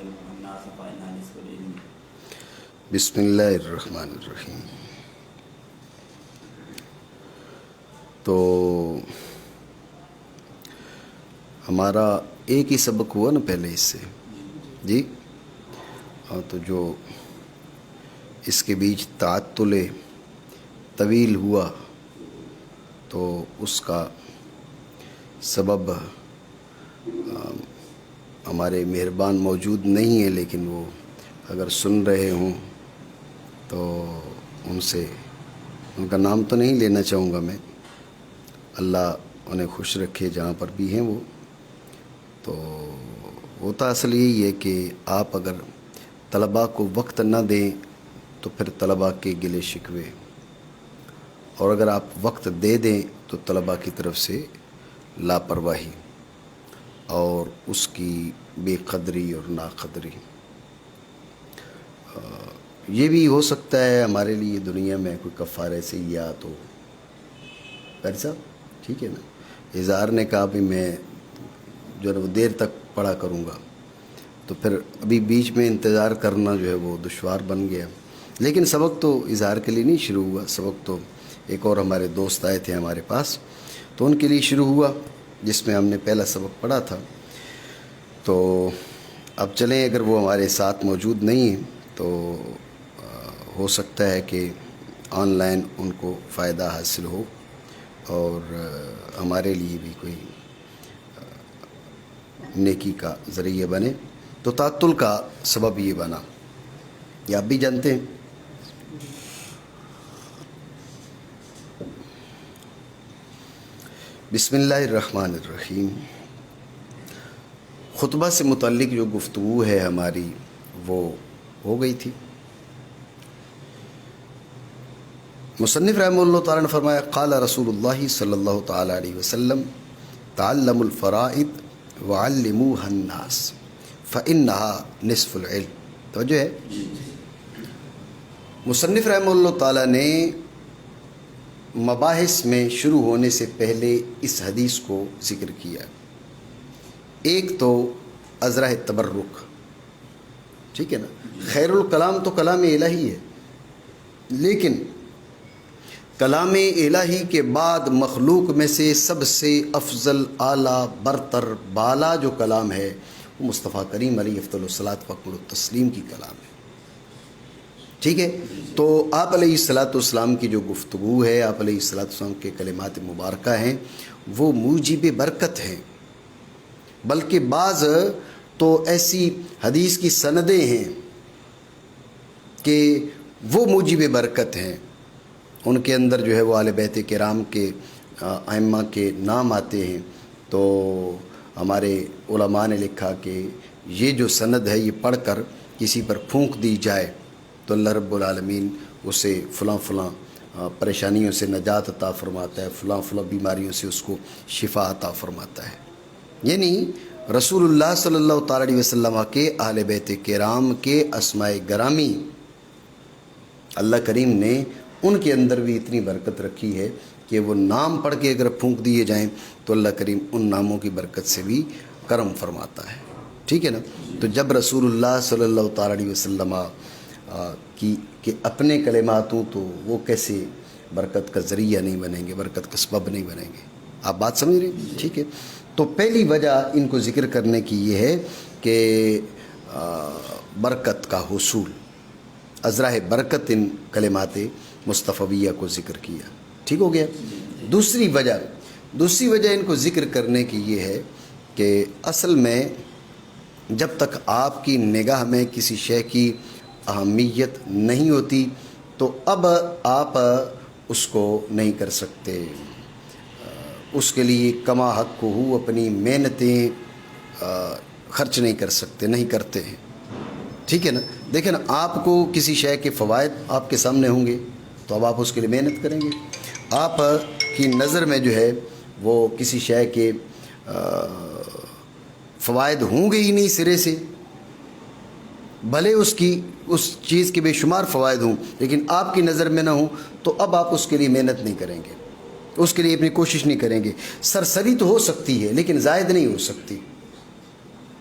وعلمه الناس فإنها نصف العلم. بسم اللہ الرحمن الرحیم. تو ہمارا ایک ہی سبق ہوا نا پہلے اس سے جی. ہاں تو جو اس کے بیچ تعطل طویل ہوا تو اس کا سبب ہمارے مہربان موجود نہیں ہے، لیکن وہ اگر سن رہے ہوں تو ان سے ان کا نام تو نہیں لینا چاہوں گا میں، اللہ انہیں خوش رکھے جہاں پر بھی ہیں وہ. تو ہوتا اصل یہی ہے کہ آپ اگر طلباء کو وقت نہ دیں تو پھر طلباء کے گلے شکوے، اور اگر آپ وقت دے دیں تو طلباء کی طرف سے لاپرواہی اور اس کی بے قدری اور ناقدری. یہ بھی ہو سکتا ہے ہمارے لیے دنیا میں کوئی کفارہ سیئات ہو. قاری صاحب ٹھیک ہے نا، اظہار نے کہا بھی میں جو ہے وہ دیر تک پڑھا کروں گا، تو پھر ابھی بیچ میں انتظار کرنا جو ہے وہ دشوار بن گیا. لیکن سبق تو اظہار کے لیے نہیں شروع ہوا، سبق تو ایک اور ہمارے دوست آئے تھے ہمارے پاس تو ان کے لیے شروع ہوا، جس میں ہم نے پہلا سبق پڑھا تھا. تو اب چلیں، اگر وہ ہمارے ساتھ موجود نہیں ہیں تو ہو سکتا ہے کہ آن لائن ان کو فائدہ حاصل ہو اور ہمارے لیے بھی کوئی نیکی کا ذریعہ بنے. تو تعطل کا سبب یہ بنا، یہ آپ بھی جانتے ہیں. بسم اللہ الرحمن الرحیم. خطبہ سے متعلق جو گفتگو ہے ہماری وہ ہو گئی تھی. مصنف رحمہ اللہ تعالیٰ نے فرمایا قال رسول اللہ صلی اللہ تعالیٰ علیہ وسلم تعلموا الفرائض وعلموها الناس فإنها نصف العلم. توجہ ہے، مصنف رحمہ اللہ تعالیٰ نے مباحث میں شروع ہونے سے پہلے اس حدیث کو ذکر کیا. ایک تو ازرہ تبرک، ٹھیک ہے نا، خیر الکلام تو کلام الہی ہے، لیکن کلام الہی کے بعد مخلوق میں سے سب سے افضل، اعلیٰ، برتر، بالا جو کلام ہے وہ مصطفیٰ کریم علیہ افضل الصلاۃ و التسلیم کی کلام ہے. ٹھیک ہے، تو آپ علیہ الصلاۃ والسلام کی جو گفتگو ہے، آپ علیہ الصلاۃ والسلام کے کلمات مبارکہ ہیں، وہ موجب برکت ہیں. بلکہ بعض تو ایسی حدیث کی سندیں ہیں کہ وہ موجب برکت ہیں، ان کے اندر جو ہے وہ اہل بیت کرام کے ائمہ کے نام آتے ہیں. تو ہمارے علماء نے لکھا کہ یہ جو سند ہے یہ پڑھ کر کسی پر پھونک دی جائے تو اللہ رب العالمین اسے فلاں فلاں پریشانیوں سے نجات عطا فرماتا ہے، فلاں فلاں بیماریوں سے اس کو شفا عطا فرماتا ہے. یعنی رسول اللہ صلی اللہ تعالیٰ علیہ وسلم کے اہل بیت کرام کے اسماء گرامی اللہ کریم نے ان کے اندر بھی اتنی برکت رکھی ہے کہ وہ نام پڑھ کے اگر پھونک دیے جائیں تو اللہ کریم ان ناموں کی برکت سے بھی کرم فرماتا ہے. ٹھیک ہے نا. تو جب رسول اللہ صلی اللہ تعالیٰ علیہ وسلم کی کہ اپنے کلمات ہوں تو وہ کیسے برکت کا ذریعہ نہیں بنیں گے، برکت کا سبب نہیں بنیں گے. آپ بات سمجھ رہے ہیں؟ ٹھیک ہے. تو پہلی وجہ ان کو ذکر کرنے کی یہ ہے کہ برکت کا حصول، ازرہ برکت ان کلمات مصطفیہ کو ذکر کیا. ٹھیک ہو گیا. دوسری وجہ ان کو ذکر کرنے کی یہ ہے کہ اصل میں جب تک آپ کی نگاہ میں کسی شے کی اہمیت نہیں ہوتی تو اب آپ اس کو نہیں کر سکتے، اس کے لیے کما حق کو ہو اپنی محنتیں خرچ نہیں کر سکتے، نہیں کرتے ہیں. ٹھیک ہے نا. دیکھیں نا، آپ کو کسی شے کے فوائد آپ کے سامنے ہوں گے تو اب آپ اس کے لیے محنت کریں گے. آپ کی نظر میں جو ہے وہ کسی شے کے فوائد ہوں گے ہی نہیں سرے سے، بھلے اس چیز کے بے شمار فوائد ہوں لیکن آپ کی نظر میں نہ ہوں تو اب آپ اس کے لیے محنت نہیں کریں گے، اس کے لیے اپنی کوشش نہیں کریں گے. سرسری تو ہو سکتی ہے لیکن زائد نہیں ہو سکتی.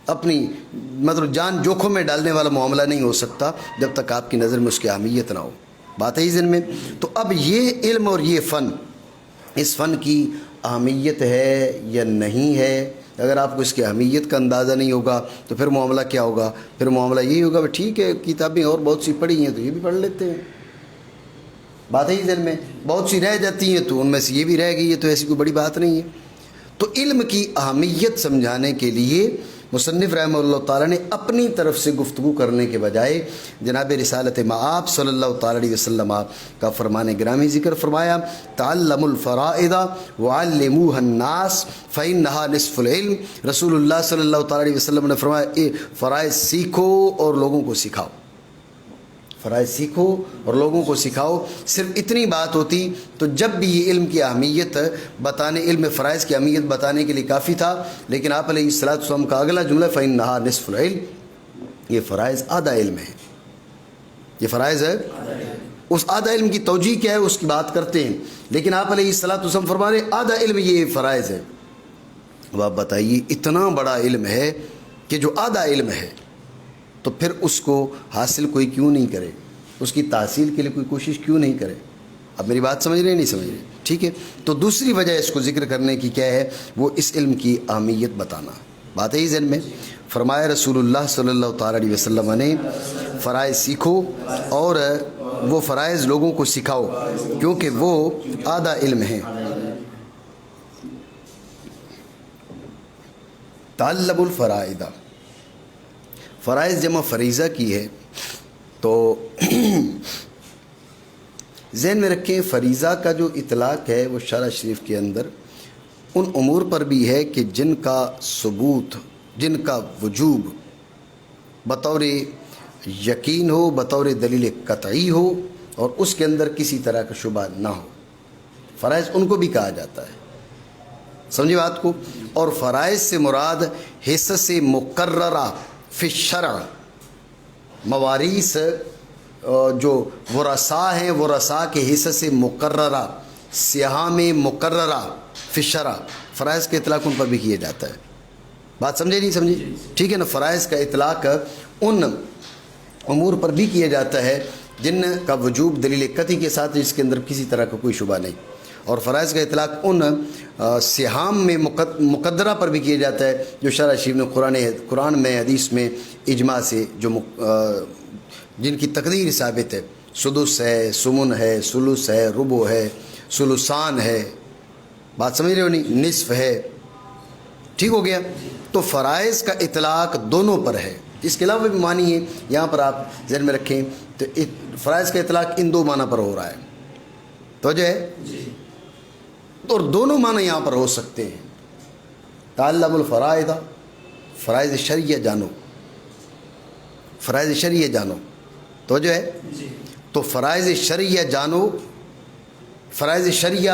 اپنی مطلب جان جوکھم میں ڈالنے والا معاملہ نہیں ہو سکتا جب تک آپ کی نظر میں اس کی اہمیت نہ ہو. بات ہے ذہن میں. تو اب یہ علم اور یہ فن، اس فن کی اہمیت ہے یا نہیں ہے؟ اگر آپ کو اس کی اہمیت کا اندازہ نہیں ہوگا تو پھر معاملہ کیا ہوگا؟ پھر معاملہ یہی ہوگا ٹھیک ہے کتابیں اور بہت سی پڑھی ہیں تو یہ بھی پڑھ لیتے ہیں. بات ہے ذہن میں. بہت سی رہ جاتی ہیں تو ان میں سے یہ بھی رہ گئی ہے تو ایسی کوئی بڑی بات نہیں ہے. تو علم کی اہمیت سمجھانے کے لیے مصنف رحمہ اللہ تعالیٰ نے اپنی طرف سے گفتگو کرنے کے بجائے جناب رسالت مآب صلی اللہ تعالیٰ علیہ وسلم کا فرمان گرامی ذکر فرمایا، تعلموا الفرائض وعلموها الناس فإنها نصف العلم. رسول اللہ صلی اللہ تعالیٰ علیہ وسلم نے فرمایا فرائض سیکھو اور لوگوں کو سکھاؤ. فرائض سیکھو اور لوگوں کو سکھاؤ. صرف اتنی بات ہوتی تو جب بھی یہ علم کی اہمیت بتانے، علم فرائض کی اہمیت بتانے کے لیے کافی تھا. لیکن آپ علیہ الصلوۃ والسلام کا اگلا جملہ فإنها نصف العلم، یہ فرائض آدھا علم ہے. یہ فرائض ہے اس آدھا علم کی توجیہ کیا ہے اس کی بات کرتے ہیں. لیکن آپ علیہ الصلوۃ والسلام فرما رہے آدھا علم یہ فرائض ہے. اب آپ بتائیے اتنا بڑا علم ہے کہ جو آدھا علم ہے تو پھر اس کو حاصل کوئی کیوں نہیں کرے؟ اس کی تحصیل کے لیے کوئی کوشش کیوں نہیں کرے؟ اب میری بات سمجھ رہے ہیں نہیں سمجھ رہے؟ ٹھیک ہے. تو دوسری وجہ اس کو ذکر کرنے کی کیا ہے؟ وہ اس علم کی اہمیت بتانا. بات ہے ذہن میں. فرمایا رسول اللہ صلی اللہ تعالیٰ علیہ وسلم نے فرائض سیکھو اور وہ فرائض لوگوں کو سکھاؤ کیونکہ وہ آدھا علم ہیں. تعلموا الفرائض، فرائض جمع فریضہ کی ہے. تو ذہن میں رکھیں فریضہ کا جو اطلاق ہے وہ شرع شریف کے اندر ان امور پر بھی ہے کہ جن کا ثبوت، جن کا وجوب بطور یقین ہو، بطور دلیل قطعی ہو اور اس کے اندر کسی طرح کا شبہ نہ ہو. فرائض ان کو بھی کہا جاتا ہے. سمجھے بات کو؟ اور فرائض سے مراد حصص مقررہ فی الشرع، مواریث جو ورثاء ہیں، ورثاء کے حصص مقررہ، سہام مقررہ فی الشرع، فرائض کا اطلاق ان پر بھی کیا جاتا ہے. بات سمجھے نہیں سمجھے؟ ٹھیک ہے نا. فرائض کا اطلاق ان امور پر بھی کیا جاتا ہے جن کا وجوب دلیل قطعی کے ساتھ جس کے اندر کسی طرح کا کوئی شبہ نہیں. اور فرائض کا اطلاق ان سہام میں مقدرہ پر بھی کیا جاتا ہے جو شرع شریف نے قرآن میں حدیث میں اجماع سے جو جن کی تقدیر ثابت ہے. سدس ہے، سمن ہے، ثلث ہے، ربع ہے، ثلثان ہے. بات سمجھ رہے ہو نہیں؟ نصف ہے. ٹھیک ہو گیا. تو فرائض کا اطلاق دونوں پر ہے. اس کے علاوہ بھی معنی ہے یہاں پر آپ ذہن میں رکھیں. تو فرائض کا اطلاق ان دو معنی پر ہو رہا ہے. تو جو ہے اور دونوں معنی یہاں پر ہو سکتے ہیں. تعلم الفرائض، فرائض شرعیہ جانو، فرائض شرعیہ جانو. تو جو ہے تو فرائض شرعیہ جانو. فرائض شرعیہ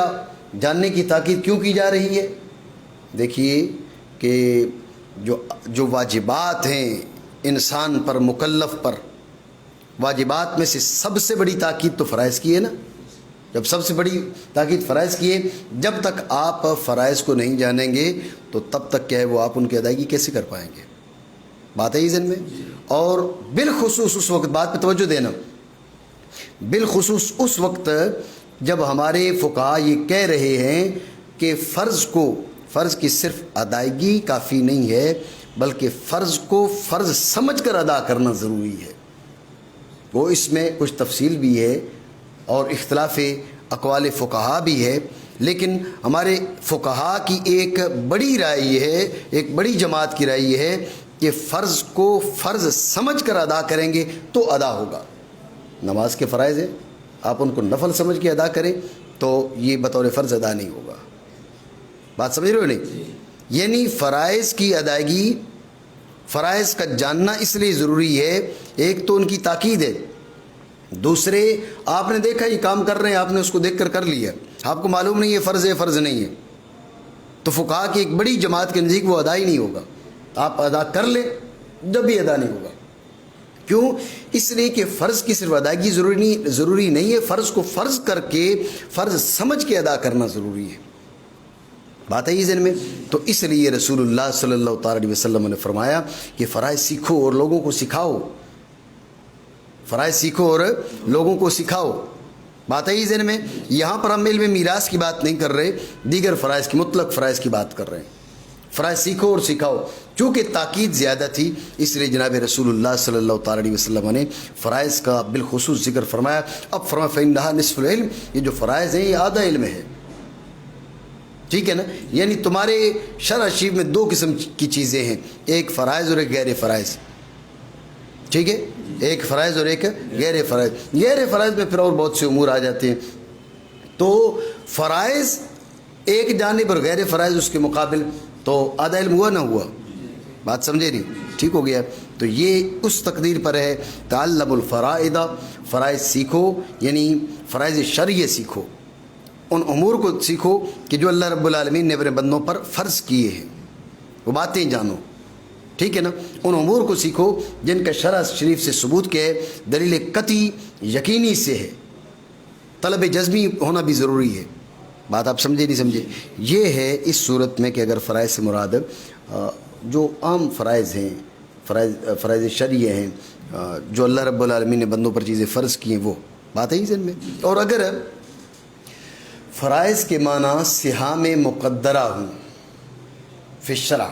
جاننے کی تاکید کیوں کی جا رہی ہے؟ دیکھیے کہ جو واجبات ہیں انسان پر، مکلف پر، واجبات میں سے سب سے بڑی تاکید تو فرائض کی ہے نا. جب سب سے بڑی تاکید فرائض کی ہے، جب تک آپ فرائض کو نہیں جانیں گے تو تب تک کیا ہے وہ آپ ان کی ادائیگی کیسے کر پائیں گے؟ بات ہے یہ ذہن میں. اور بالخصوص اس وقت، بات پہ توجہ دینا، بالخصوص اس وقت جب ہمارے فقہا یہ کہہ رہے ہیں کہ فرض کی صرف ادائیگی کافی نہیں ہے بلکہ فرض کو فرض سمجھ کر ادا کرنا ضروری ہے. وہ اس میں کچھ تفصیل بھی ہے اور اختلاف اقوال فقہا بھی ہے. لیکن ہمارے فقہا کی ایک بڑی رائے یہ ہے، ایک بڑی جماعت کی رائے یہ ہے کہ فرض کو فرض سمجھ کر ادا کریں گے تو ادا ہوگا. نماز کے فرائض ہیں، آپ ان کو نفل سمجھ کے ادا کریں تو یہ بطور فرض ادا نہیں ہوگا. بات سمجھ رہے ہو نہیں؟ یعنی فرائض کی ادائیگی، فرائض کا جاننا اس لیے ضروری ہے. ایک تو ان کی تاکید ہے، دوسرے آپ نے دیکھا یہ کام کر رہے ہیں، آپ نے اس کو دیکھ کر لیا، آپ کو معلوم نہیں ہے فرض ہے فرض نہیں ہے، تو فقہا کی ایک بڑی جماعت کے نزدیک وہ ادا ہی نہیں ہوگا. آپ ادا کر لیں جب بھی ادا نہیں ہوگا. کیوں؟ اس لیے کہ فرض کی صرف ادائیگی ضروری نہیں ہے، فرض کو فرض کر کے فرض سمجھ کے ادا کرنا ضروری ہے. بات ہے یہ ذہن میں. تو اس لیے رسول اللہ صلی اللہ تعالی علیہ وسلم نے فرمایا کہ فرائض سیکھو اور لوگوں کو سکھاؤ. فرائض سیکھو اور لوگوں کو سکھاؤ. بات ہے یہ ذہن میں. یہاں پر ہم علم میراث کی بات نہیں کر رہے, دیگر فرائض کی, مطلق فرائض کی بات کر رہے ہیں. فرائض سیکھو اور سکھاؤ. چونکہ تاکید زیادہ تھی اس لیے جناب رسول اللہ صلی اللہ تعالی علیہ وسلم نے فرائض کا بالخصوص ذکر فرمایا. اب فرمایا فإنها نصف العلم, یہ جو فرائض ہیں یہ آدھا علم ہے. ٹھیک ہے نا. یعنی تمہارے شرع شریف میں دو قسم کی چیزیں ہیں, ایک فرائض اور ایک غیر فرائض. ٹھیک ہے, ایک فرائض اور ایک غیر فرائض. غیر فرائض میں پھر اور بہت سے امور آ جاتے ہیں. تو فرائض ایک جانب اور غیر فرائض اس کے مقابل, تو آدھا علم ہوا نہ ہوا؟ بات سمجھے نہیں؟ ٹھیک ہو گیا. تو یہ اس تقدیر پر ہے تعلم الفرائض, فرائض سیکھو یعنی فرائض شرعیہ سیکھو, ان امور کو سیکھو کہ جو اللہ رب العالمین نے اپنے بندوں پر فرض کیے ہیں, وہ باتیں جانو. ٹھیک ہے نا. ان امور کو سیکھو جن کا شرع شریف سے ثبوت کے ہے, دلیل قطعی یقینی سے ہے. طلب جزمی ہونا بھی ضروری ہے. بات آپ سمجھے نہیں سمجھے؟ یہ ہے اس صورت میں کہ اگر فرائض سے مراد جو عام فرائض ہیں, فرائض شرعیہ ہیں, جو اللہ رب العالمین نے بندوں پر چیزیں فرض کی ہیں, وہ بات ہے ذہن میں. اور اگر فرائض کے معنی سہام مقدرہ ہوں فی الشرع,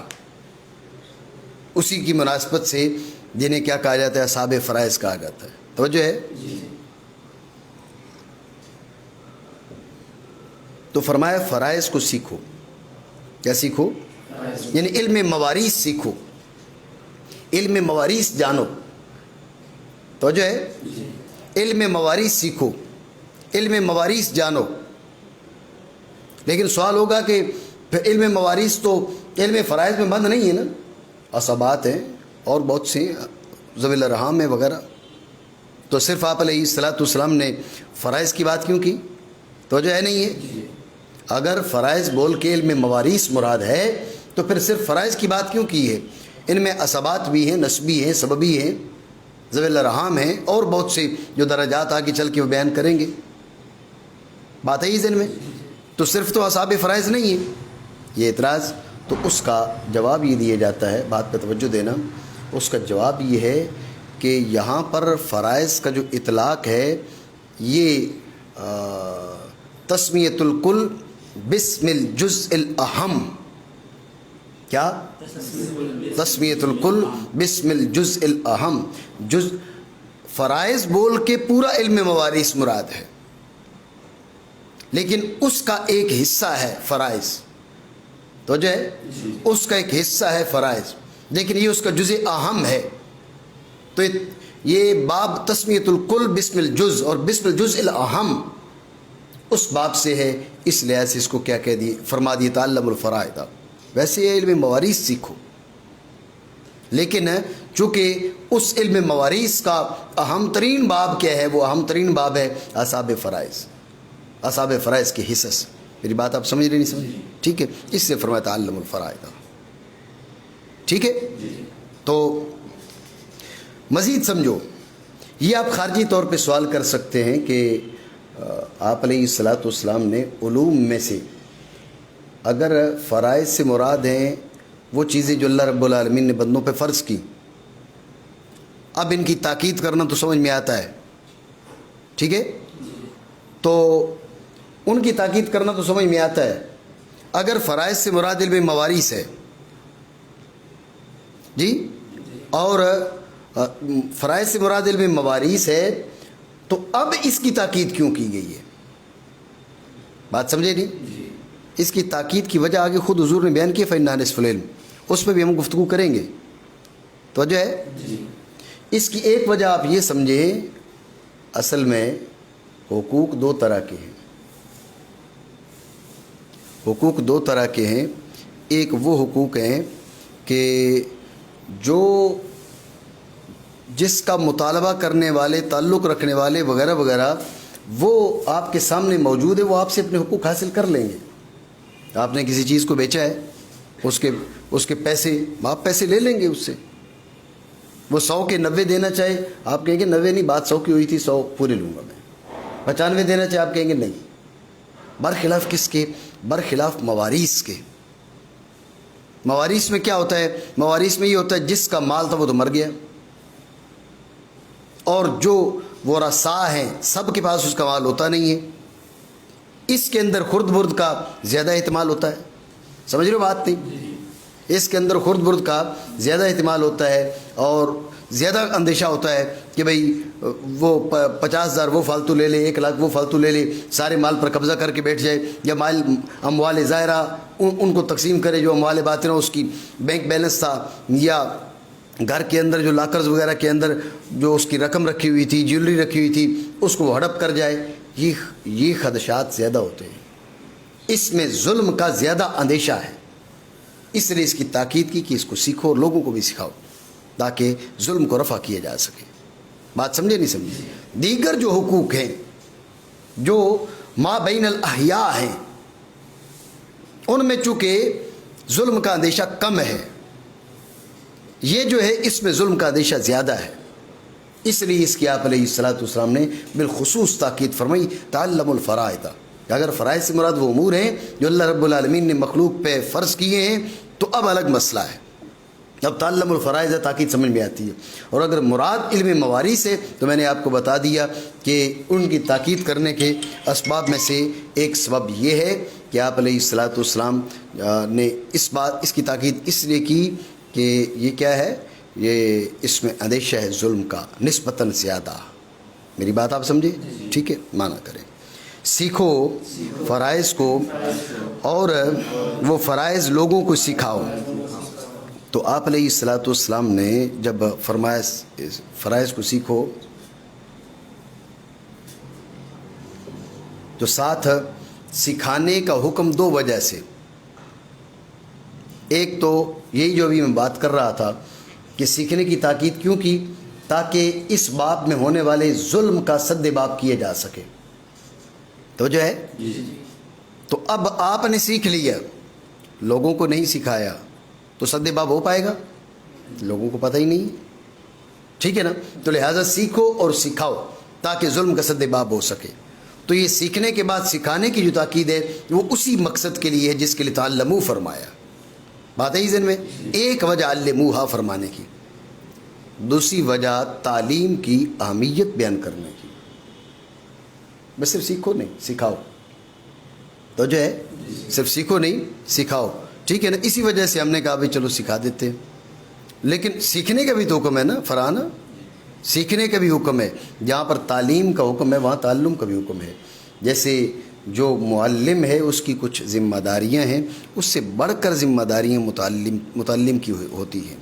اسی کی مناسبت سے جنہیں کیا کہا جاتا ہے, اصحاب فرائض کہا جاتا ہے. توجہ ہے. تو فرمایا فرائض کو سیکھو. کیا سیکھو؟ یعنی علم مواریث سیکھو, علم مواریث جانو. توجہ ہے. علم مواریث سیکھو, علم مواریث جانو. لیکن سوال ہوگا کہ پھر علم مواریث تو علم فرائض میں بند نہیں ہے نا, عصبات ہیں اور بہت سے ذوی الارحام ہیں وغیرہ, تو صرف آپ علیہ الصلوۃ والسلام نے فرائض کی بات کیوں کی؟ توجہ ہے نہیں ہے. اگر فرائض بول کے علم مواریث مراد ہے تو پھر صرف فرائض کی بات کیوں کی ہے؟ ان میں عصبات بھی ہیں, نسبی ہیں, سببی ہیں, ذوی الارحام ہیں, اور بہت سے جو درجات آگے چل کے وہ بیان کریں گے. بات ہے یہ ذہن میں. تو صرف تو اصحاب فرائض نہیں ہے یہ اعتراض. تو اس کا جواب یہ دیا جاتا ہے, بات پہ توجہ دینا, اس کا جواب یہ ہے کہ یہاں پر فرائض کا جو اطلاق ہے یہ تسمیۃ الکل بسم الجزء الاہم. کیا؟ تسمیۃ الکل بسم الجزء الاہم. فرائض بول کے پورا علم مواریث مراد ہے, لیکن اس کا ایک حصہ ہے فرائض. تو جو ہے اس کا ایک حصہ ہے فرائض, لیکن یہ اس کا جزء اہم ہے. تو یہ باب تسمیۃ الکل بسم الجزء اور بسم الجزء الاہم اس باب سے ہے, اس لحاظ سے اس کو کیا کہہ دی, فرما دی تعلم الفرائض. ویسے یہ علم مواریث سیکھو, لیکن چونکہ اس علم مواریث کا اہم ترین باب کیا ہے, وہ اہم ترین باب ہے اصحاب فرائض, اصحاب فرائض کے حصص. میری بات آپ سمجھ رہے نہیں سمجھ؟ ٹھیک ہے. اس سے فرمایا تعلم الفرائض. ٹھیک ہے. تو مزید سمجھو, یہ آپ خارجی طور پہ سوال کر سکتے ہیں کہ آپ علیہ الصلوۃ والسلام نے علوم میں سے اگر فرائض سے مراد ہیں وہ چیزیں جو اللہ رب العالمین نے بندوں پہ فرض کی, اب ان کی تاکید کرنا تو سمجھ میں آتا ہے. ٹھیک ہے. تو ان کی تاکید کرنا تو سمجھ میں آتا ہے. اگر فرائض سے مراد علم مواریث ہے جی, اور فرائض سے مراد علم مواریث ہے, تو اب اس کی تاکید کیوں کی گئی ہے؟ بات سمجھے نہیں؟ اس کی تاکید کی وجہ آگے خود حضور نے بیان کی, فإنها نصف العلم, اس پہ بھی ہم گفتگو کریں گے. تو جو ہے اس کی ایک وجہ آپ یہ سمجھیں, اصل میں حقوق دو طرح کے ہیں. حقوق دو طرح کے ہیں. ایک وہ حقوق ہیں کہ جو جس کا مطالبہ کرنے والے, تعلق رکھنے والے وغیرہ وغیرہ وہ آپ کے سامنے موجود ہے, وہ آپ سے اپنے حقوق حاصل کر لیں گے. آپ نے کسی چیز کو بیچا ہے, اس کے پیسے, آپ پیسے لے لیں گے اس سے. وہ 100 کے 90 دینا چاہے, آپ کہیں گے 90 نہیں, بات 100 کی ہوئی تھی, 100 پورے لوں گا میں. 95 دینا چاہے, آپ کہیں گے نہیں. برخلاف کس کے؟ برخلاف مواریث کے. مواریث میں کیا ہوتا ہے؟ مواریث میں یہ ہوتا ہے جس کا مال تھا وہ تو مر گیا، اور جو ورثاء ہیں سب کے پاس اس کا مال ہوتا نہیں ہے. اس کے اندر خرد برد کا زیادہ احتمال ہوتا ہے. سمجھ رہے ہو بات نہیں؟ اس کے اندر خرد برد کا زیادہ احتمال ہوتا ہے اور زیادہ اندیشہ ہوتا ہے کہ بھئی وہ 50,000 وہ فالتو لے لے، 1,00,000 وہ فالتو لے لے، سارے مال پر قبضہ کر کے بیٹھ جائے، یا مال اموال ظاہرہ ان کو تقسیم کرے، جو اموال باطنہ اس کی بینک بیلنس تھا یا گھر کے اندر جو لاکرز وغیرہ کے اندر جو اس کی رقم رکھی ہوئی تھی، جیولری رکھی ہوئی تھی، اس کو وہ ہڑپ کر جائے. یہ خدشات زیادہ ہوتے ہیں. اس میں ظلم کا زیادہ اندیشہ ہے. اس لیے اس کی تاکید کی کہ اس کو سیکھو اور لوگوں کو بھی سکھاؤ تاکہ ظلم کو رفع کیا جا سکے. بات سمجھے نہیں سمجھے؟ دیگر جو حقوق ہیں جو ما بین الاحیاء ہیں ان میں چونکہ ظلم کا اندیشہ کم ہے، یہ جو ہے اس میں ظلم کا اندیشہ زیادہ ہے. اس لیے اس کی آپ علیہ الصلوۃ والسلام نے بالخصوص تاکید فرمائی تعلم الفرائض. اگر فرائض سے مراد وہ امور ہیں جو اللہ رب العالمین نے مخلوق پہ فرض کیے ہیں تو اب الگ مسئلہ ہے، اب تعلم الفرائض تاکید سمجھ میں آتی ہے. اور اگر مراد علم مواریث ہے تو میں نے آپ کو بتا دیا کہ ان کی تاکید کرنے کے اسباب میں سے ایک سبب یہ ہے کہ آپ علیہ الصلوۃ والسلام نے اس کی تاکید اس لیے کی کہ یہ کیا ہے، یہ اس میں اندیشہ ہے ظلم کا نسبتاً زیادہ. میری بات آپ سمجھے؟ ٹھیک ہے، معنی کریں. سیکھو فرائض کو اور وہ فرائض لوگوں کو سکھاؤ. تو آپ علیہ الصلوۃ والسلام نے جب فرمایا فرائض کو سیکھو تو ساتھ سکھانے کا حکم دو وجہ سے. ایک تو یہی جو ابھی میں بات کر رہا تھا کہ سیکھنے کی تاکید کیوں کی، تاکہ اس باب میں ہونے والے ظلم کا سد باب کیا جا سکے. تو جو ہے تو اب آپ نے سیکھ لیا، لوگوں کو نہیں سکھایا تو سد باب ہو پائے گا؟ لوگوں کو پتہ ہی نہیں، ٹھیک ہے نا. تو لہٰذا سیکھو اور سکھاؤ تاکہ ظلم کا سد باب ہو سکے. تو یہ سیکھنے کے بعد سکھانے کی جو تاکید ہے وہ اسی مقصد کے لیے ہے جس کے لیے تعلموا فرمایا. بات ہے ہی ذہن میں. ایک وجہ علموہا فرمانے کی، دوسری وجہ تعلیم کی اہمیت بیان کرنے کی. بس صرف سیکھو نہیں سکھاؤ. تو جو ہے صرف سیکھو نہیں سکھاؤ، ٹھیک ہے نا. اسی وجہ سے ہم نے کہا بھائی چلو سکھا دیتے ہیں. لیکن سیکھنے کا بھی تو حکم ہے نا فرحان، سیکھنے کا بھی حکم ہے. جہاں پر تعلیم کا حکم ہے وہاں تعلم کا بھی حکم ہے. جیسے جو معلم ہے اس کی کچھ ذمہ داریاں ہیں، اس سے بڑھ کر ذمہ داریاں متعلم کی ہوتی ہیں.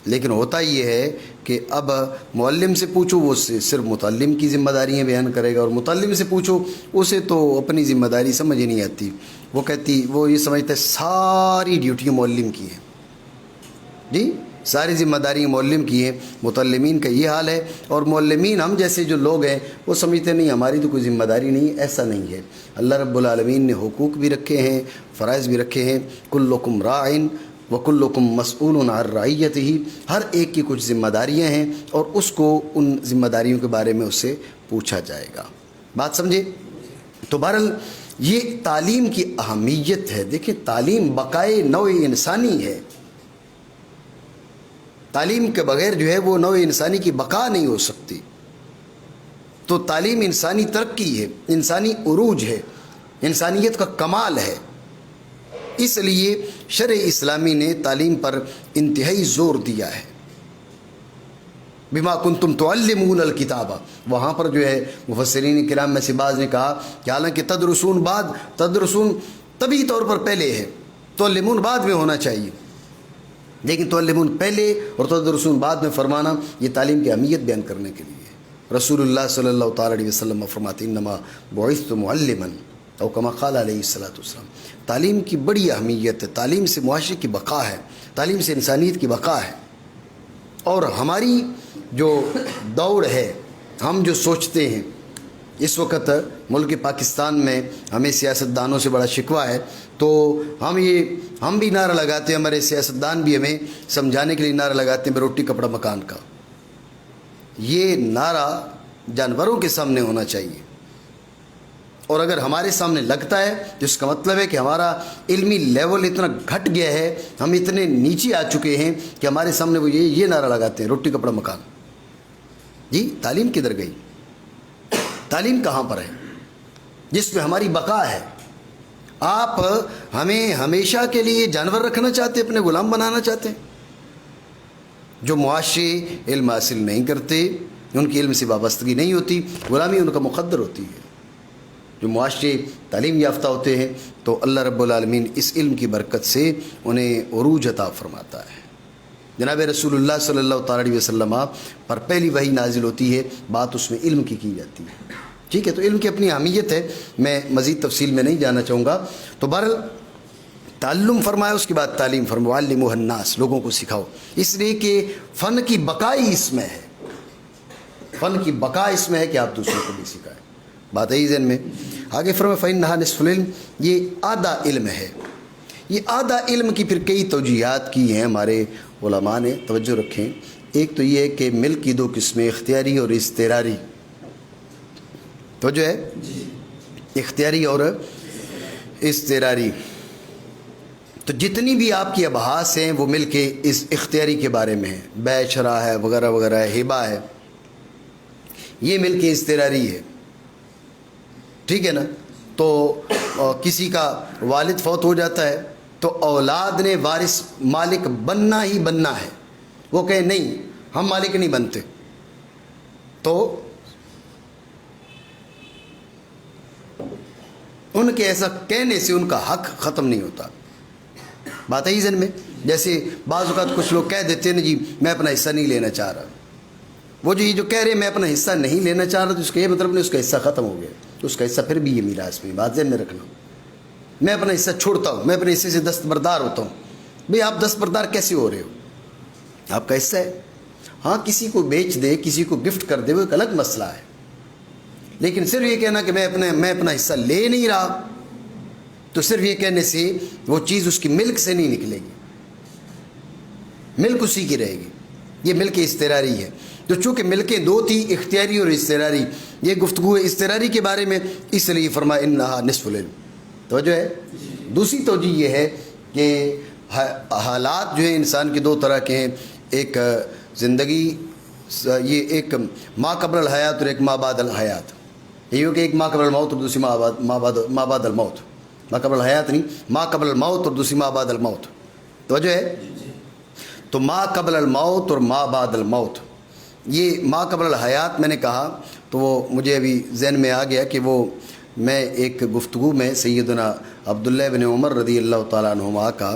لیکن ہوتا یہ ہے کہ اب معلم سے پوچھو وہ صرف متعلم کی ذمہ داریاں بیان کرے گا، اور متعلم سے پوچھو اسے تو اپنی ذمہ داری سمجھ ہی نہیں آتی. وہ یہ سمجھتا ہے ساری ڈیوٹیاں معلم کی ہیں. جی ساری ذمہ داریاں معلم کی ہیں. متعلمین کا یہ حال ہے. اور معلمین ہم جیسے جو لوگ ہیں وہ سمجھتے نہیں ہماری تو کوئی ذمہ داری نہیں. ایسا نہیں ہے. اللہ رب العالمین نے حقوق بھی رکھے ہیں، فرائض بھی رکھے ہیں. کلکم راعٍ وکلکم مسئول عن رعیتہ. ہر ایک کی کچھ ذمہ داریاں ہیں اور اس کو ان ذمہ داریوں کے بارے میں اس سے پوچھا جائے گا. بات سمجھے؟ تو بہرحال یہ تعلیم کی اہمیت ہے. دیکھیں تعلیم بقائے نوع انسانی ہے. تعلیم کے بغیر جو ہے وہ نوع انسانی کی بقا نہیں ہو سکتی. تو تعلیم انسانی ترقی ہے، انسانی عروج ہے، انسانیت کا کمال ہے. اس لیے شرع اسلامی نے تعلیم پر انتہائی زور دیا ہے. بما کنتم تعلمون الکتاب، وہاں پر جو ہے مفسرین کرام میں سے بعض نے کہا کہ حالانکہ تدرسون طبی طور پر پہلے ہے، تعلمون بعد میں ہونا چاہیے، لیکن تعلمون پہلے اور تدرسون بعد میں فرمانا یہ تعلیم کی اہمیت بیان کرنے کے لیے. رسول اللہ صلی اللہ تعالی علیہ وسلم فرماتے انما بعثت معلما او کما قال علیہ الصلوۃ والسلام. تعلیم کی بڑی اہمیت ہے. تعلیم سے معاشرے کی بقا ہے، تعلیم سے انسانیت کی بقا ہے. اور ہماری جو دوڑ ہے، ہم جو سوچتے ہیں اس وقت ملک پاکستان میں ہمیں سیاستدانوں سے بڑا شکوہ ہے، تو ہم بھی نعرہ لگاتے ہیں، ہمارے سیاستدان بھی ہمیں سمجھانے کے لیے نعرہ لگاتے ہیں روٹی کپڑا مکان کا. یہ نعرہ جانوروں کے سامنے ہونا چاہیے. اور اگر ہمارے سامنے لگتا ہے تو اس کا مطلب ہے کہ ہمارا علمی لیول اتنا گھٹ گیا ہے، ہم اتنے نیچے آ چکے ہیں کہ ہمارے سامنے وہ یہ نعرہ لگاتے ہیں، روٹی کپڑا مکان۔ جی تعلیم کدھر گئی؟ تعلیم کہاں پر ہے جس پہ ہماری بقا ہے؟ آپ ہمیں ہمیشہ کے لیے جانور رکھنا چاہتے ہیں، اپنے غلام بنانا چاہتے ہیں؟ جو معاشرے علم حاصل نہیں کرتے، ان کی علم سے وابستگی نہیں ہوتی، غلامی ان کا مقدر ہوتی ہے۔ جو معاشرے تعلیم یافتہ ہوتے ہیں تو اللہ رب العالمین اس علم کی برکت سے انہیں عروج عطا فرماتا ہے۔ جناب رسول اللہ صلی اللہ تعالیٰ علیہ وسلم پر پہلی وحی نازل ہوتی ہے، بات اس میں علم کی جاتی ہے، ٹھیک ہے؟ تو علم کی اپنی اہمیت ہے، میں مزید تفصیل میں نہیں جانا چاہوں گا۔ تو بہرحال تعلم فرمایا، اس کے بعد تعلیم فرمایا، علموا الناس، لوگوں کو سکھاؤ، اس لیے کہ فن کی بقائی اس میں ہے، فن کی بقا اس میں ہے کہ آپ دوسروں کو بھی سکھائیں۔ بات ہے ذہن میں۔ آگے فرمایا فإنها نصف العلم، یہ آدھا علم ہے۔ یہ آدھا علم کی پھر کئی توجیہات کی ہیں ہمارے علماء نے، توجہ رکھیں۔ ایک تو یہ ہے کہ ملک کی دو قسمیں، اختیاری اور اضطراری۔ توجہ ہے؟ اختیاری اور اضطراری۔ تو جتنی بھی آپ کی ابحاث ہیں وہ مل کے اس اختیاری کے بارے میں ہیں، بیع شرع ہے وغیرہ وغیرہ ہے، ہبہ ہے، یہ مل کے اضطراری ہے، ٹھیک ہے نا؟ تو کسی کا والد فوت ہو جاتا ہے تو اولاد نے وارث مالک بننا ہی بننا ہے، وہ کہے نہیں ہم مالک نہیں بنتے، تو ان کے ایسا کہنے سے ان کا حق ختم نہیں ہوتا۔ بات ہے ذہن میں؟ جیسے بعض اوقات کچھ لوگ کہہ دیتے ہیں نا جی میں اپنا حصہ نہیں لینا چاہ رہا، وہ جو کہہ رہے ہیں میں اپنا حصہ نہیں لینا چاہ رہا، تو اس کا یہ مطلب نہیں اس کا حصہ ختم ہو گیا، تو اس کا حصہ پھر بھی یہ میراث میں۔ بات ذہن میں رکھنا، میں اپنا حصہ چھوڑتا ہوں، میں اپنے حصے سے دستبردار ہوتا ہوں۔ بھئی آپ دستبردار کیسے ہو رہے ہو؟ آپ کا حصہ ہے، ہاں کسی کو بیچ دے، کسی کو گفٹ کر دے، وہ ایک الگ مسئلہ ہے، لیکن صرف یہ کہنا کہ میں اپنا حصہ لے نہیں رہا، تو صرف یہ کہنے سے وہ چیز اس کی ملک سے نہیں نکلے گی، ملک اسی کی رہے گی۔ یہ ملک اضطراری ہے۔ تو چونکہ ملکیں دو تھی، اختیاری اور اضطراری، یہ گفتگو ہے اضطراری کے بارے میں، اس لیے فرمایا انہا نصف العلم۔ توجہ ہے؟ دوسری توجہ یہ ہے کہ حالات جو ہیں انسان کے دو طرح کے ہیں، ایک زندگی، یہ ایک ما قبل الحیات اور ایک ما بعد الحیات۔ یہ کہ ایک ما قبل الموت اور دوسری ما بعد الموت، ما قبل الحیات نہیں، ما قبل الموت اور دوسری ما بعد الموت۔ توجہ ہے؟ تو ما قبل الموت اور ما بعد الموت، یہ ما قبل الحیات میں نے کہا تو وہ مجھے ابھی ذہن میں آ گیا کہ وہ میں ایک گفتگو میں سیدنا عبداللہ بن عمر رضی اللہ تعالیٰ عنہما کا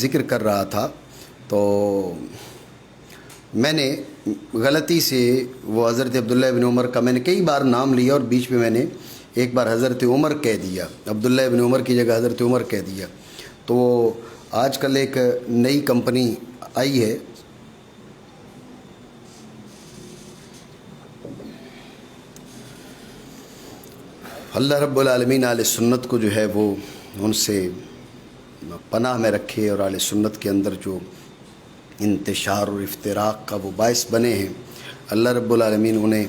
ذکر کر رہا تھا، تو میں نے غلطی سے وہ حضرت عبداللہ بن عمر کا میں نے کئی بار نام لیا، اور بیچ میں نے ایک بار حضرت عمر کہہ دیا، عبداللہ بن عمر کی جگہ حضرت عمر کہہ دیا۔ تو آج کل ایک نئی کمپنی آئی ہے، اللہ رب العالمین اہل سنت کو جو ہے وہ ان سے پناہ میں رکھے، اور اہل سنت کے اندر جو انتشار اور افتراق کا وہ باعث بنے ہیں، اللہ رب العالمین انہیں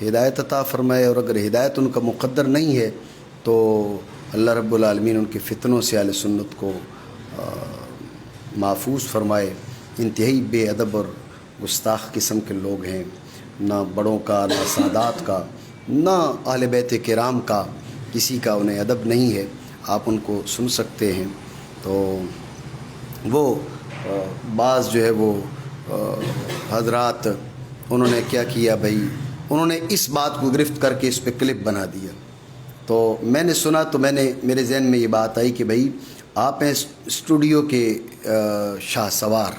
ہدایت عطا فرمائے، اور اگر ہدایت ان کا مقدر نہیں ہے تو اللہ رب العالمین ان کے فتنوں سے اہل سنت کو محفوظ فرمائے۔ انتہائی بے ادب اور گستاخ قسم کے لوگ ہیں، نہ بڑوں کا، نہ سادات کا، نہ اہل بیت کرام کا، کسی کا انہیں ادب نہیں ہے۔ آپ ان کو سن سکتے ہیں۔ تو وہ بعض جو ہے وہ حضرات انہوں نے کیا کیا بھائی، انہوں نے اس بات کو گرفت کر کے اس پہ کلپ بنا دیا۔ تو میں نے سنا تو میرے ذہن میں یہ بات آئی کہ بھائی آپ ہیں اسٹوڈیو کے شاہ سوار،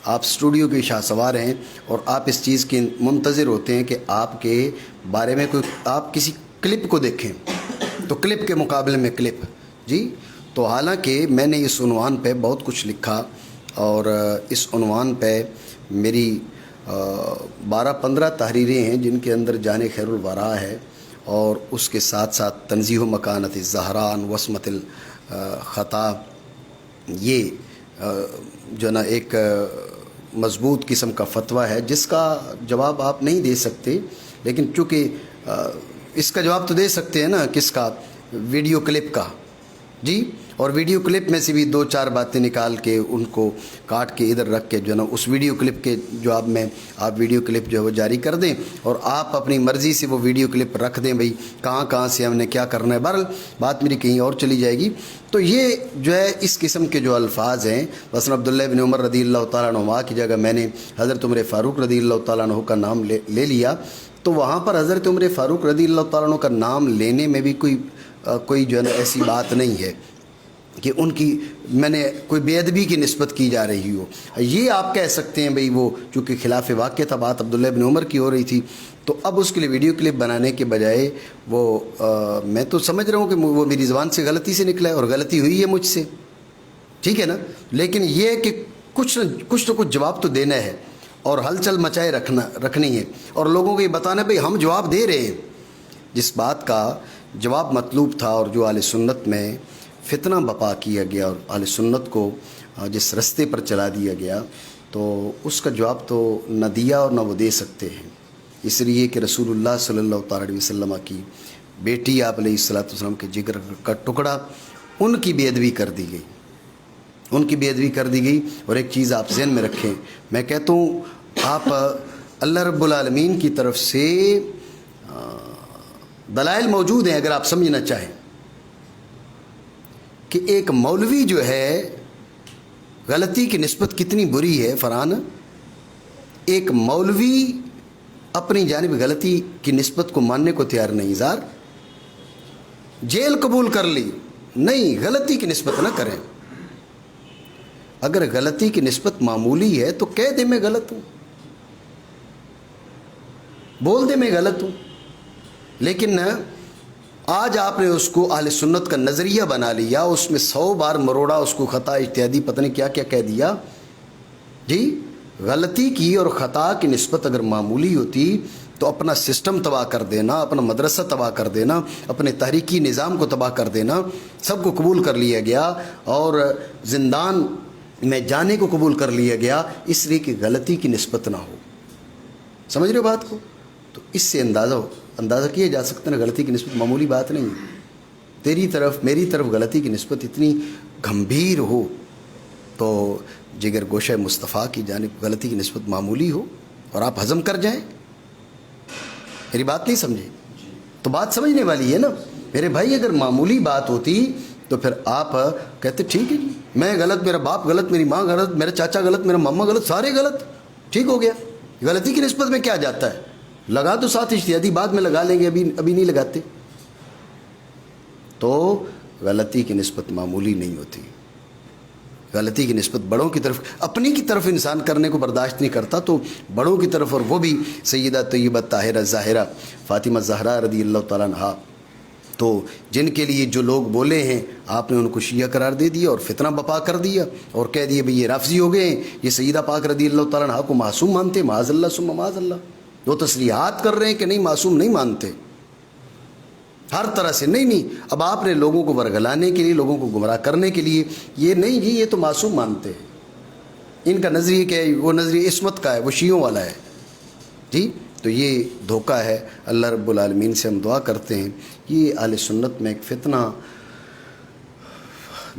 آپ اسٹوڈیو کے شاہ سوار ہیں، اور آپ اس چیز کے منتظر ہوتے ہیں کہ آپ کے بارے میں کوئی آپ کسی کلپ کو دیکھیں، تو کلپ کے مقابلے میں کلپ جی۔ تو حالانکہ میں نے اس عنوان پہ بہت کچھ لکھا، اور اس عنوان پہ میری 12-15 تحریریں ہیں جن کے اندر جان خیر الورا ہے، اور اس کے ساتھ ساتھ تنزیہ مکانت الزہران وصمت الخطا، یہ جو نا ایک مضبوط قسم کا فتویٰ ہے جس کا جواب آپ نہیں دے سکتے، لیکن چونکہ اس کا جواب تو دے سکتے ہیں نا، کس کا؟ ویڈیو کلپ کا، جی. اور ویڈیو کلپ میں سے بھی 2-4 باتیں نکال کے ان کو کاٹ کے ادھر رکھ کے جو ہے نا اس ویڈیو کلپ کے جواب میں آپ ویڈیو کلپ جو ہے وہ جاری کر دیں، اور آپ اپنی مرضی سے وہ ویڈیو کلپ رکھ دیں بھئی کہاں سے ہم نے کیا کرنا ہے. بہرحال بات میری کہیں اور چلی جائے گی. تو یہ جو ہے اس قسم کے جو الفاظ ہیں، مثلا عبداللہ بن عمر رضی اللہ تعالیٰ عنہما کی جگہ میں نے حضرت عمر فاروق رضی اللہ تعالیٰ عنہ کا نام لے لیا، تو وہاں پر حضرت عمر فاروق رضی اللہ تعالیٰ عنہ کا نام لینے میں بھی کوئی جو ہے نا ایسی بات نہیں ہے کہ ان کی میں نے کوئی بے ادبی کی نسبت کی جا رہی ہو. یہ آپ کہہ سکتے ہیں بھئی وہ چونکہ خلاف واقع تھا، بات عبداللہ بن عمر کی ہو رہی تھی، تو اب اس کے لیے ویڈیو کلپ بنانے کے بجائے وہ میں تو سمجھ رہا ہوں کہ وہ میری زبان سے غلطی سے نکلا ہے اور غلطی ہوئی ہے مجھ سے، ٹھیک ہے نا، لیکن یہ کہ کچھ نہ کچھ جواب تو دینا ہے اور ہلچل مچائے رکھنی ہے اور لوگوں کو یہ بتانا بھئی ہم جواب دے رہے ہیں. جس بات کا جواب مطلوب تھا اور جو اہل سنت میں فتنہ بپا کیا گیا اور اہل سنت کو جس رستے پر چلا دیا گیا، تو اس کا جواب تو نہ دیا اور نہ وہ دے سکتے ہیں. اس لیے کہ رسول اللہ صلی اللہ تعالیٰ علیہ وسلم کی بیٹی آپ علیہ الصلوۃ والسلام کے جگر کا ٹکڑا ان کی بے ادبی کر دی گئی، ان کی بے ادبی کر دی گئی. اور ایک چیز آپ ذہن میں رکھیں، میں کہتا ہوں آپ اللہ رب العالمین کی طرف سے دلائل موجود ہیں اگر آپ سمجھنا چاہیں کہ ایک مولوی جو ہے غلطی کی نسبت کتنی بری ہے. فرحان، ایک مولوی اپنی جانب غلطی کی نسبت کو ماننے کو تیار نہیں، زار جیل قبول کر لی، نہیں غلطی کی نسبت نہ کریں. اگر غلطی کی نسبت معمولی ہے تو کہہ دے میں غلط ہوں، بول دے میں غلط ہوں. لیکن آج آپ نے اس کو اہل سنت کا نظریہ بنا لیا، اس میں 100 بار مروڑا، اس کو خطا اجتہادی پتہ نہیں کیا کہہ دیا. جی، غلطی کی اور خطا کی نسبت اگر معمولی ہوتی تو اپنا سسٹم تباہ کر دینا، اپنا مدرسہ تباہ کر دینا، اپنے تحریکی نظام کو تباہ کر دینا. سب کو قبول کر لیا گیا اور زندان میں جانے کو قبول کر لیا گیا اس لیے کہ غلطی کی نسبت نہ ہو. سمجھ رہے ہو بات کو؟ تو اس سے اندازہ کیا جا سکتا ہے نا، غلطی کی نسبت معمولی بات نہیں. تیری طرف میری طرف غلطی کی نسبت اتنی گھمبیر ہو تو جگر گوشہ مصطفیٰ کی جانب غلطی کی نسبت معمولی ہو اور آپ ہضم کر جائیں. میری بات نہیں سمجھے تو بات سمجھنے والی ہے نا میرے بھائی. اگر معمولی بات ہوتی تو پھر آپ کہتے ٹھیک ہے جی، میں غلط، میرا باپ غلط، میری ماں غلط، میرا چاچا غلط، میرا ماما غلط، سارے غلط، ٹھیک ہو گیا. غلطی کی نسبت میں کیا جاتا ہے؟ لگا تو ساتھ اجتہادی بعد میں لگا لیں گے، ابھی نہیں لگاتے. تو غلطی کی نسبت معمولی نہیں ہوتی. غلطی کی نسبت بڑوں کی طرف، اپنی کی طرف انسان کرنے کو برداشت نہیں کرتا تو بڑوں کی طرف، اور وہ بھی سیدہ طیبہ طاہرہ ظاہرہ فاطمہ زہرا رضی اللہ تعالیٰ عنہا، تو جن کے لیے جو لوگ بولے ہیں آپ نے ان کو شیعہ قرار دے دیا اور فتنہ بپا کر دیا اور کہہ دیا بھئی یہ رافضی ہو گئے ہیں، یہ سیدہ پاک رضی اللہ تعالیٰ عنہا کو معصوم مانتے. معاذ اللہ ثم معاذ اللہ. وہ تصریحات کر رہے ہیں کہ نہیں معصوم نہیں مانتے ہر طرح سے. نہیں، اب آپ نے لوگوں کو ورگلانے کے لیے، لوگوں کو گمراہ کرنے کے لیے یہ نہیں جی یہ تو معصوم مانتے ہیں. ان کا نظریہ کیا ہے؟ وہ نظریہ عصمت کا ہے، وہ شیعوں والا ہے جی. تو یہ دھوکہ ہے. اللہ رب العالمین سے ہم دعا کرتے ہیں یہ اہل سنت میں ایک فتنہ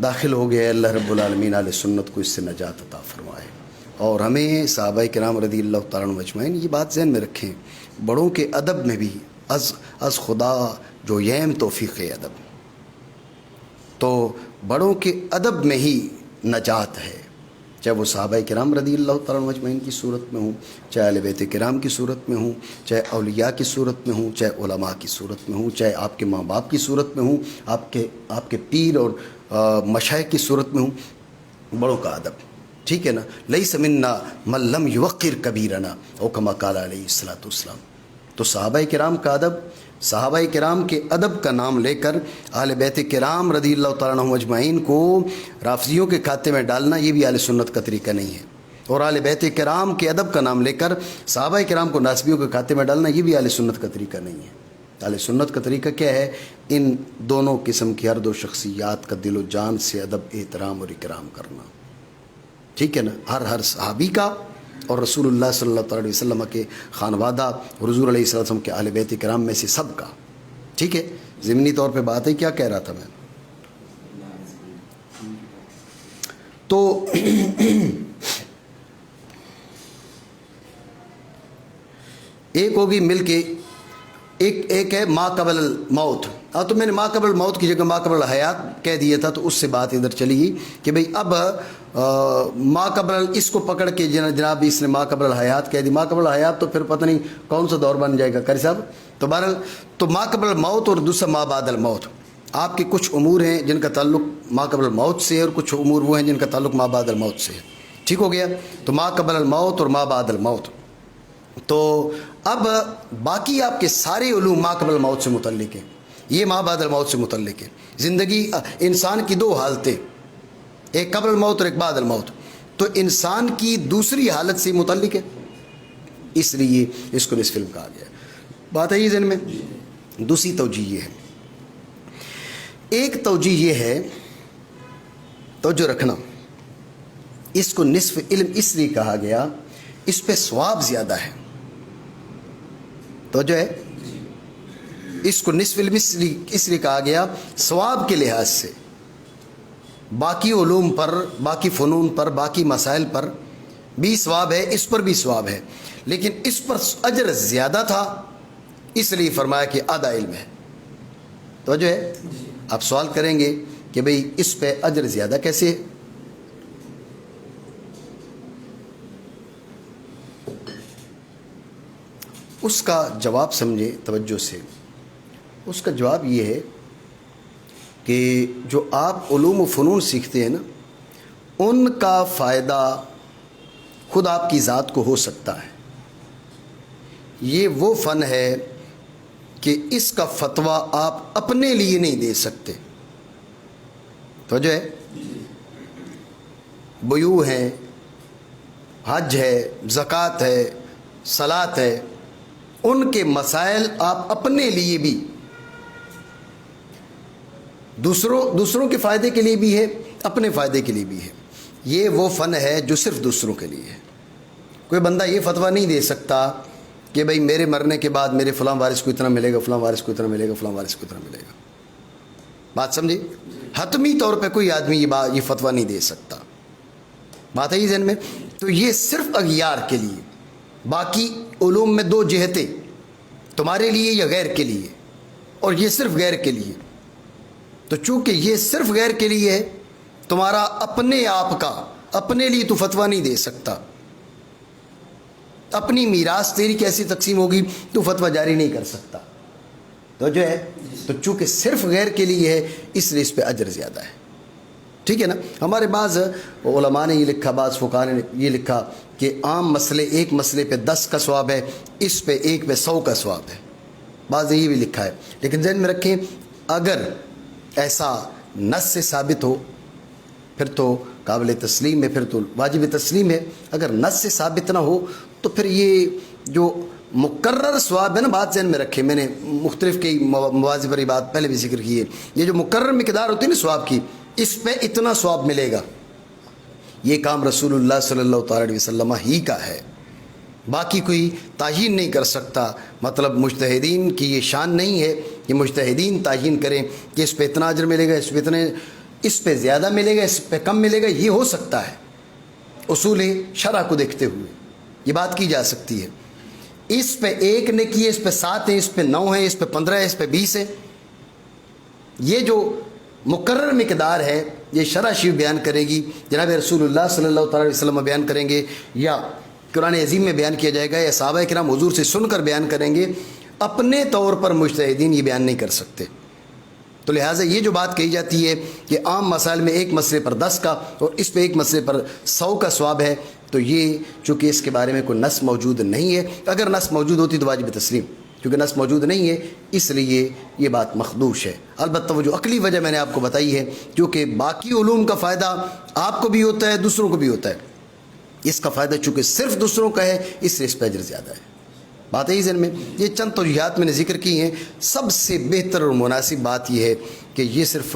داخل ہو گیا ہے. اللہ رب العالمین اہل سنت کو اس سے نجات عطا فرمائے اور ہمیں صحابہ کرام رضی اللہ تعالیٰ عنہم اجمعین یہ بات ذہن میں رکھیں، بڑوں کے ادب میں بھی از خدا جو یم توفیق ادب، تو بڑوں کے ادب میں ہی نجات ہے. چاہے وہ صحابہ کرام رضی اللہ تعالیٰ عنہم اجمعین کی صورت میں ہوں، چاہے اہل بیت کرام کی صورت میں ہوں، چاہے اولیاء کی صورت میں ہوں، چاہے علماء کی صورت میں ہوں، چاہے آپ کے ماں باپ کی صورت میں ہوں، آپ کے پیر اور مشائخ کی صورت میں ہوں. بڑوں کا ادب، ٹھیک ہے نا. لیس منا من لم یوقر کبیرنا او کما قال علیہ الصلوۃ والسلام. تو صحابہ کرام کا ادب، صحابہ کرام کے ادب کا نام لے کر اہل بیت کرام رضی اللہ تعالیٰ عنہم اجمعین کو رافضیوں کے کھاتے میں ڈالنا یہ بھی اہل سنت کا طریقہ نہیں ہے. اور اہل بیت کرام کے ادب کا نام لے کر صحابہ کرام کو ناسبیوں کے کھاتے میں ڈالنا یہ بھی اہل سنت کا طریقہ نہیں ہے. اہل سنت کا طریقہ کیا ہے؟ ان دونوں قسم کی ہر دو شخصیات کا دل و جان سے ادب، احترام اور اکرام کرنا، ٹھیک ہے نا. ہر صحابی کا اور رسول اللہ صلی اللہ علیہ وسلم کے خانوادہ اور حضور علیہ السلام کے اہل بیت کرام میں سے سب کا ٹھیک ہے, ضمنی طور پہ بات ہے. کیا کہہ رہا تھا میں؟ تو ایک ہوگی مل کے, ایک ہے ما قبل الموت. تو میں نے ما قبل الموت کی جگہ ما قبل الحیات کہہ دیا تھا, تو اس سے بات ادھر چلی گئی کہ بھئی اب ما قبل اس کو پکڑ کے جناب اس نے ما قبل الحیات کہہ دی. ما قبل الحیات تو پھر پتہ نہیں کون سا دور بن جائے گا قاری صاحب. تو بہرحال تو ما قبل الموت اور دوسرا ما بعد الموت, آپ کے کچھ امور ہیں جن کا تعلق ما قبل الموت سے ہے, اور کچھ امور وہ ہیں جن کا تعلق ما بعد الموت سے ہے. ٹھیک ہو گیا. تو ما قبل الموت اور ما بعد الموت. تو اب باقی آپ کے سارے علوم ما قبل الموت سے متعلق ہیں, یہ ما بعد الموت سے متعلق ہے. زندگی انسان کی دو حالتیں, ایک قبل الموت اور ایک بعد الموت, تو انسان کی دوسری حالت سے متعلق ہے, اس لیے اس کو نصف علم کہا گیا. بات ہے یہ ذہن میں. دوسری توجیہ یہ ہے, ایک توجیہ یہ ہے, توجہ رکھنا, اس کو نصف علم اس لیے کہا گیا اس پہ ثواب زیادہ ہے. توجہ ہے, اس کو نصف علم اس لیے کہا گیا ثواب کے لحاظ سے. باقی علوم پر, باقی فنون پر, باقی مسائل پر بھی ثواب ہے, اس پر بھی ثواب ہے, لیکن اس پر اجر زیادہ تھا اس لیے فرمایا کہ آدھا علم ہے. توجہ ہے. آپ سوال کریں گے کہ بھئی اس پہ اجر زیادہ کیسے ہے؟ اس کا جواب سمجھے توجہ سے. اس کا جواب یہ ہے کہ جو آپ علوم و فنون سیکھتے ہیں نا, ان کا فائدہ خود آپ کی ذات کو ہو سکتا ہے. یہ وہ فن ہے کہ اس کا فتویٰ آپ اپنے لیے نہیں دے سکتے. توجہ ہے. بیوع ہے, حج ہے, زکوٰۃ ہے, صلاۃ ہے, ان کے مسائل آپ اپنے لیے بھی, دوسروں کے فائدے کے لیے بھی ہے, اپنے فائدے کے لیے بھی ہے. یہ وہ فن ہے جو صرف دوسروں کے لیے ہے. کوئی بندہ یہ فتویٰ نہیں دے سکتا کہ بھئی میرے مرنے کے بعد میرے فلاں وارث کو اتنا ملے گا, فلاں وارث کو اتنا ملے گا, فلاں وارث کو اتنا ملے گا. بات سمجھے؟ حتمی طور پہ کوئی آدمی یہ فتویٰ نہیں دے سکتا. بات ہے یہ ذہن میں. تو یہ صرف اغیار کے لیے. باقی علوم میں دو جہتیں, تمہارے لیے یا غیر کے لیے, اور یہ صرف غیر کے لیے. تو چونکہ یہ صرف غیر کے لیے ہے, تمہارا اپنے آپ کا اپنے لیے تو فتویٰ نہیں دے سکتا. اپنی میراث تیری کیسی تقسیم ہوگی تو فتویٰ جاری نہیں کر سکتا. تو جو ہے, تو چونکہ صرف غیر کے لیے ہے اس لیے اس پہ اجر زیادہ ہے. ٹھیک ہے نا. ہمارے بعض علماء نے یہ لکھا, بعض فقہاء نے یہ لکھا کہ عام مسئلے, ایک مسئلے پہ 10 کا ثواب ہے, اس پہ ایک پہ 100 کا ثواب ہے. بعض نے یہ بھی لکھا ہے. لیکن ذہن میں رکھیں, اگر ایسا نص سے ثابت ہو پھر تو قابل تسلیم ہے, پھر تو واجب تسلیم ہے. اگر نص سے ثابت نہ ہو تو پھر یہ جو مقرر ثواب ہے نا, بات ذہن میں رکھے, میں نے مختلف کئی مواضع پر یہ بات پہلے بھی ذکر کی ہے. یہ جو مقرر مقدار ہوتی ہے نا ثواب کی, اس پہ اتنا ثواب ملے گا, یہ کام رسول اللہ صلی اللہ تعالی علیہ وسلم ہی کا ہے. باقی کوئی تعیین نہیں کر سکتا. مطلب مجتہدین کی یہ شان نہیں ہے کہ مجتہدین تعیین کریں کہ اس پہ اتنا اجر ملے گا, اس پہ اتنے, اس پہ زیادہ ملے گا, اس پہ کم ملے گا. یہ ہو سکتا ہے اصول شرع کو دیکھتے ہوئے یہ بات کی جا سکتی ہے. اس پہ 1 نے کی ہے, اس پہ 7 ہے, اس پہ 9 ہے, اس پہ 15 ہے, اس پہ 20 ہے. یہ جو مقرر مقدار ہے یہ شرع شریف بیان کرے گی, جناب رسول اللہ صلی اللہ تعالی علیہ وسلم بیان کریں گے, یا قرآن عظیم میں بیان کیا جائے گا, یا صحابہ کرام حضور سے سن کر بیان کریں گے. اپنے طور پر مجتہدین یہ بیان نہیں کر سکتے. تو لہٰذا یہ جو بات کہی جاتی ہے کہ عام مسائل میں ایک مسئلے پر 10 کا اور اس پہ ایک مسئلے پر 100 کا ثواب ہے, تو یہ چونکہ اس کے بارے میں کوئی نص موجود نہیں ہے. اگر نص موجود ہوتی تو واجب تسلیم, کیونکہ نص موجود نہیں ہے اس لیے یہ بات مخدوش ہے. البتہ وہ جو عقلی وجہ میں نے آپ کو بتائی ہے, کیونکہ باقی علوم کا فائدہ آپ کو بھی ہوتا ہے, دوسروں کو بھی ہوتا ہے. اس کا فائدہ چونکہ صرف دوسروں کا ہے اس لیے اس پہ اجر زیادہ ہے. بات ہے ہی ذہن میں. یہ چند توجیحات میں نے ذکر کی ہیں. سب سے بہتر اور مناسب بات یہ ہے کہ یہ صرف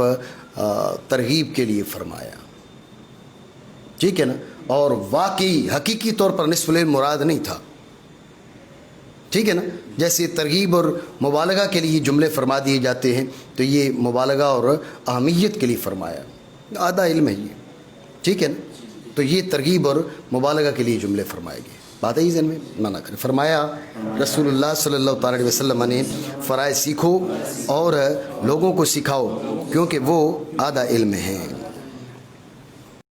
ترغیب کے لیے فرمایا, ٹھیک ہے نا, اور واقعی حقیقی طور پر نصف العلم مراد نہیں تھا. ٹھیک ہے نا. جیسے ترغیب اور مبالغہ کے لیے جملے فرما دیے جاتے ہیں تو یہ مبالغہ اور اہمیت کے لیے فرمایا, آدھا علم ہے یہ, ٹھیک ہے نا. تو یہ ترغیب اور مبالغہ کے لیے جملے فرمائے گئے. بات ہے ذہن میں منع کریں. فرمایا رسول اللہ صلی اللہ تعالی علیہ وسلم نے فرائض سیکھو اور لوگوں کو سکھاؤ کیونکہ وہ آدھا علم ہے.